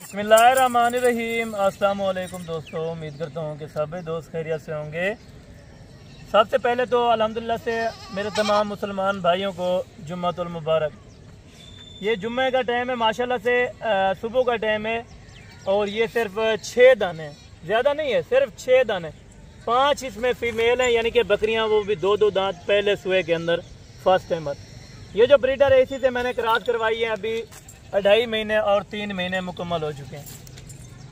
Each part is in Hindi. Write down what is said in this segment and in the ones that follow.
बिस्मिल्लाहिर्रहमानिर्रहीम। अस्सलाम वालेकुम दोस्तों, उम्मीद करता हूँ कि सभी दोस्त खैरियत से होंगे। सबसे पहले तो अल्हम्दुलिल्लाह से मेरे तमाम मुसलमान भाइयों को जुम्मतुल मुबारक। ये जुम्मे का टाइम है, माशाल्लाह से सुबह का टाइम है और ये सिर्फ 6 दाने, ज़्यादा नहीं है, सिर्फ 6 दाने। 5 इसमें फीमेल हैं, यानी कि बकरियाँ, वो भी 2-2 दांत पहले सुए के अंदर फर्स्ट टाइमर। ये जो ब्रीडर है इसी से मैंने क्रॉस करवाई है, अभी 2.5 महीने और 3 महीने मुकम्मल हो चुके हैं।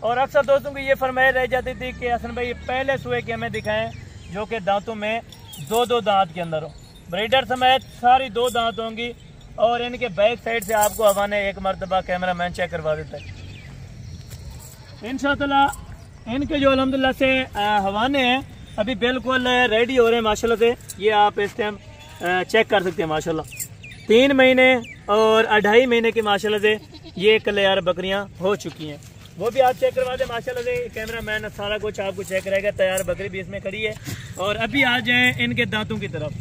और अक्सर दोस्तों की ये फरमाइश रह जाती थी कि हसन भाई पहले सुए के हमें दिखाएं जो कि दांतों में 2-2 दांत के अंदर हो। ब्रीडर समेत सारी 2 दांत होंगी और इनके बैक साइड से आपको हवाने एक मरतबा कैमरा मैन चेक करवा देता है इंशाअल्लाह। इनके जो अल्हम्दुलिल्लाह से हवाने हैं अभी बिल्कुल रेडी हो रहे हैं माशाल्लाह से। ये आप इस टाइम चेक कर सकते हैं माशाल्लाह। 3 महीने और 2.5 महीने की माशाल्लाह से ये कल्यार बकरियां हो चुकी हैं, वो भी आप चेक करवा दें माशाल्लाह से। कैमरा मैन सारा कुछ आपको चेक करेगा। तैयार बकरी भी इसमें खड़ी है। और अभी आ जाए इनके दांतों की तरफ।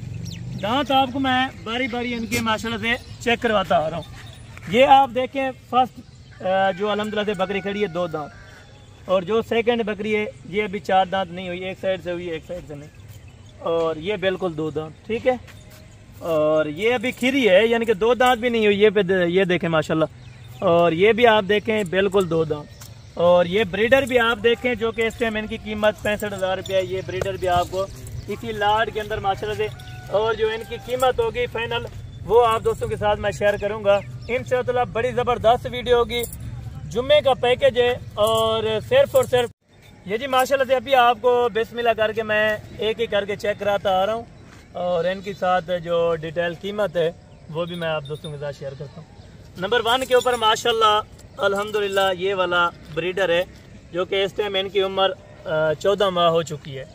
दांत आपको मैं बारी बारी इनके माशाल्लाह से चेक करवाता आ रहा हूँ। ये आप देखें, फर्स्ट जो अल्हम्दुलिल्लाह से बकरी खड़ी है 2 दांत, और जो सेकंड बकरी है ये अभी 4 दांत नहीं हुई, एक साइड से हुई एक साइड से नहीं, और ये बिल्कुल 2 दांत, ठीक है। और ये अभी खीरी है, यानी कि 2 दांत भी नहीं हुई। ये देखें माशाल्लाह। और ये भी आप देखें बिल्कुल 2 दांत। और ये ब्रीडर भी आप देखें जो कि इस टाइम इनकी कीमत 65,000 रुपया है। ये ब्रीडर भी आपको इसी लाड के अंदर माशाल्लाह से, और जो इनकी कीमत होगी फाइनल वो आप दोस्तों के साथ मैं शेयर करूँगा इंशाअल्लाह। बड़ी ज़बरदस्त वीडियो होगी। जुम्मे का पैकेज है और सिर्फ ये जी माशाल्लाह से अभी आपको बिस्मिल्लाह करके मैं एक एक करके चेक कराता आ रहा हूँ, और इनके साथ जो डिटेल कीमत है वो भी मैं आप दोस्तों के साथ शेयर करता हूँ। नंबर 1 के ऊपर माशाल्लाह अल्हम्दुलिल्लाह ये वाला ब्रीडर है जो कि इस टाइम इनकी उम्र 14 माह हो चुकी है।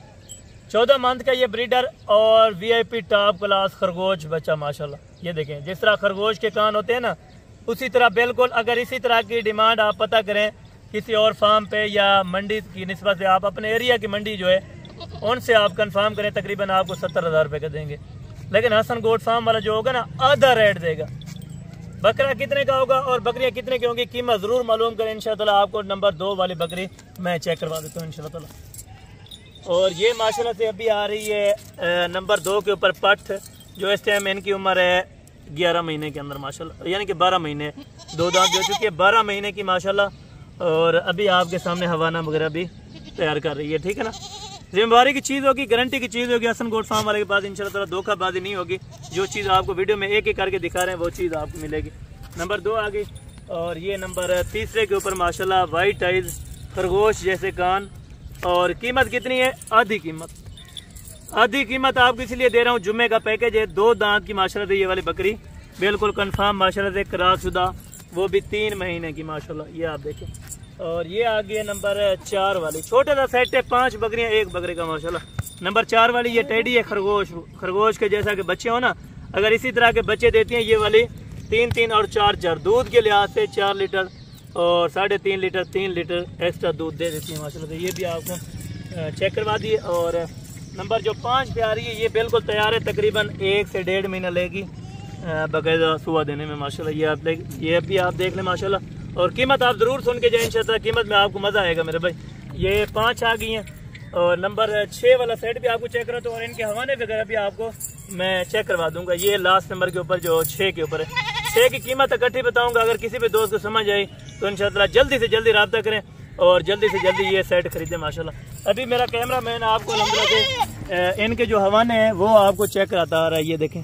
14 मंथ का ये ब्रीडर और VIP टॉप क्लास खरगोश बच्चा माशाल्लाह। ये देखें, जिस तरह खरगोश के कान होते हैं ना, उसी तरह बिल्कुल। अगर इसी तरह की डिमांड आप पता करें किसी और फार्म पे या मंडी की निस्बत से, आप अपने एरिया की मंडी जो है उनसे आप कंफर्म करें, तकरीबन आपको 70,000 रुपये का देंगे। लेकिन हसन गोट फार्म वाला जो होगा ना, आधा रेट देगा। बकरा कितने का होगा और बकरियां कितने की होंगी, कीमत ज़रूर मालूम करें इंशाअल्लाह। आपको नंबर 2 वाली बकरी मैं चेक करवा देता हूँ इंशाअल्लाह। और ये माशाल्लाह से अभी आ रही है नंबर 2 के ऊपर पठ, जो इस टाइम इनकी उम्र है 11 महीने के अंदर माशाल्लाह, यानी कि 12 महीने। 2 दांत हो चुकी है, 12 महीने की माशाल्लाह। और अभी आपके सामने हवाना वगैरह भी तैयार कर रही है, ठीक है ना। जिम्मेवारी की चीज़ होगी, गारंटी की चीज़ होगी। हसन गोट फार्म वाले के पास इंशाअल्लाह धोखाबाजी नहीं होगी। जो चीज़ आपको वीडियो में एक एक करके दिखा रहे हैं वो चीज़ आपको मिलेगी। नंबर 2 आ गई। और ये नंबर 3 के ऊपर माशाल्लाह वाइट आइज खरगोश जैसे कान। और कीमत कितनी है, आधी कीमत आपको इसलिए दे रहा हूँ, जुम्मे का पैकेज है। 2 दांत की माशाल्लाह से ये वाली बकरी बिल्कुल कंफर्म माशाल्लाह से क्रॉस शुदा, वो भी 3 महीने की माशाल्लाह। ये आप देखें। और ये आ गई है नंबर 4 वाली, छोटा सा सेट है, 5 बकरियां 1 बकरे का माशाल्लाह। नंबर 4 वाली ये टेडी है, खरगोश के जैसा के बच्चे हो ना, अगर इसी तरह के बच्चे देती हैं ये वाली 3-3 और 4-4 दूध के लिहाज से 4 लीटर और 3.5 लीटर 3 लीटर एक्स्ट्रा दूध दे देती है माशाल्लाह। तो ये भी आपको चेक करवा दिए। और नंबर जो 5 पे आ रही है ये बिल्कुल तैयार है, तकरीबन 1 से 1.5 महीना लेगी बाकायदा सुबह देने में माशाल्लाह। ये भी आप देख लें माशाल्लाह। और कीमत आप ज़रूर सुन के जाए इंशाअल्लाह, कीमत में आपको मज़ा आएगा मेरे भाई। ये 5 आ गई हैं। और नंबर 6 वाला सेट भी आपको चेक करा, तो और इनके हवाने वगैरह भी आपको मैं चेक करवा दूंगा। ये लास्ट नंबर के ऊपर जो 6 के ऊपर है, 6 की कीमत इकट्ठी बताऊंगा। अगर किसी भी दोस्त को समझ आए तो इंशाअल्लाह जल्दी से जल्दी रब्ता करें और जल्दी से जल्दी ये सेट खरीदें माशाल्लाह। अभी मेरा कैमरा मैन आपको अल्हम्दुलिल्लाह से इनके जो हवाने हैं वो आपको चेक कराता आ रहा है। ये देखें,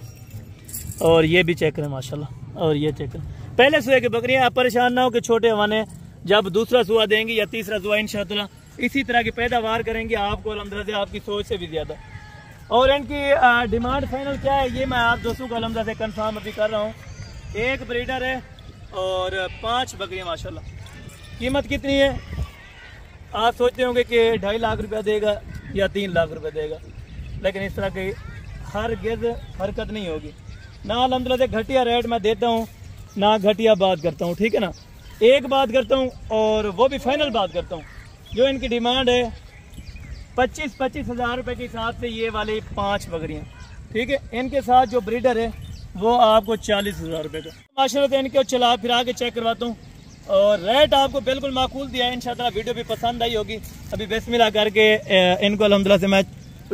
और ये भी चेक करें माशाल्लाह। और ये चेक करें, पहले सुए की बकरियां। आप परेशान ना हो कि छोटे हवाने जब दूसरा सुआ देंगी या तीसरा सुआ इंशाअल्लाह इसी तरह की पैदावार करेंगे आपको अल्हम्दुलिल्लाह से, आपकी सोच से भी ज्यादा। और इनकी डिमांड फाइनल क्या है ये मैं आप दोस्तों को अल्हम्दुलिल्लाह से कंफर्म अभी कर रहा हूँ। 1 ब्रीडर है और 5 बकरियां माशाल्लाह। कीमत कितनी है, आप सोचते होंगे कि 2.5 लाख रुपया देगा या 3 लाख रुपया देगा, लेकिन इस तरह की हर गिर्द हरकत नहीं होगी ना। अल्हम्दुलिल्लाह से घटिया रेट मैं देता हूँ ना घटिया बात करता हूँ, ठीक है ना। एक बात करता हूँ और वो भी फाइनल बात करता हूँ। जो इनकी डिमांड है 25-25 हज़ार रुपये के हिसाब से ये वाली 5 बकरियाँ, ठीक है। इनके साथ जो ब्रीडर है वो आपको 40,000 रुपये का माशाल्लाह से। इनके चला फिरा के चेक करवाता हूँ। और रेट आपको बिल्कुल माकूल दिया है। इंशाल्लाह वीडियो भी पसंद आई होगी। अभी बिस्मिल्लाह करके इनको अल्हम्दुलिल्लाह से मैं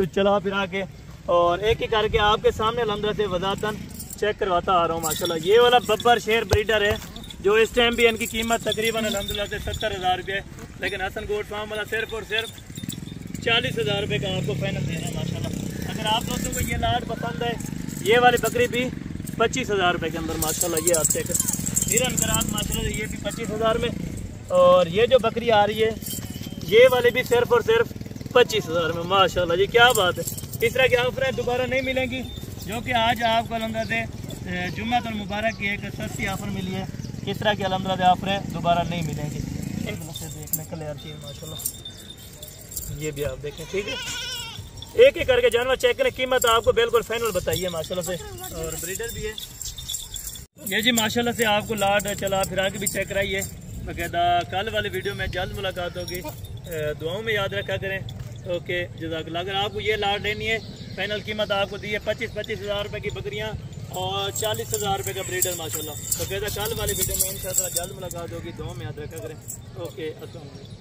चला फिरा के और एक ही करके आपके सामने अल्हम्दुलिल्लाह से वज़ातन चेक करवाता आ रहा हूँ। माशाल्लाह ये वाला बब्बर शेर ब्रीडर है जो इस टाइम भी इनकी कीमत तकरीबन अल्हम्दुलिल्लाह से 70,000 रुपये है, लेकिन हसन गोट फार्म वाला सिर्फ और सिर्फ 40,000 रुपये का आपको फाइनल दे रहा है। माशाल्लाह अगर आप दोस्तों को ये लाट पसंद है, ये वाली बकरी भी 25,000 रुपये के अंदर माशाल्लाह ये आप चेक हिरन करात माशाल्लाह ये भी 25,000 में, और ये जो बकरी आ रही है ये वाली भी सिर्फ और सिर्फ 25,000 में माशाल्लाह जी। क्या बात है, इस तरह की ऑफरें दोबारा नहीं मिलेंगी जो कि आज आपको अल्हम्दुलिल्लाह से जुम्मतुल मुबारक की एक सस्ती ऑफर मिली है। इस तरह की अल्हम्दुलिल्लाह ऑफरें दोबारा नहीं मिलेंगी। इनको से देखने के लिए माशाल्लाह ये भी आप देखें, ठीक है। एक एक करके जानवर चेक करें, कीमत आपको बिल्कुल फाइनल बताइए माशाल्लाह से, और ब्रीडर भी है ये जी माशाल्लाह से। आपको लाट चला फिरा के भी चेक कराइए बाकायदा। कल वाली वीडियो में जल्द मुलाकात होगी, दुआओं में याद रखा करें। ओके जज़ाकल्लाह। अगर आपको ये लाट लेनी है, फाइनल कीमत आपको दी है 25,000 रुपये की बकरियाँ और 40,000 रुपये का ब्रीडर माशाल्लाह। तो कहता कल वाली वीडियो में इंशाअल्लाह जल्द मुलाकात होगी, दुआओं में याद रखा करें। ओके अस्सलाम वालेकुम।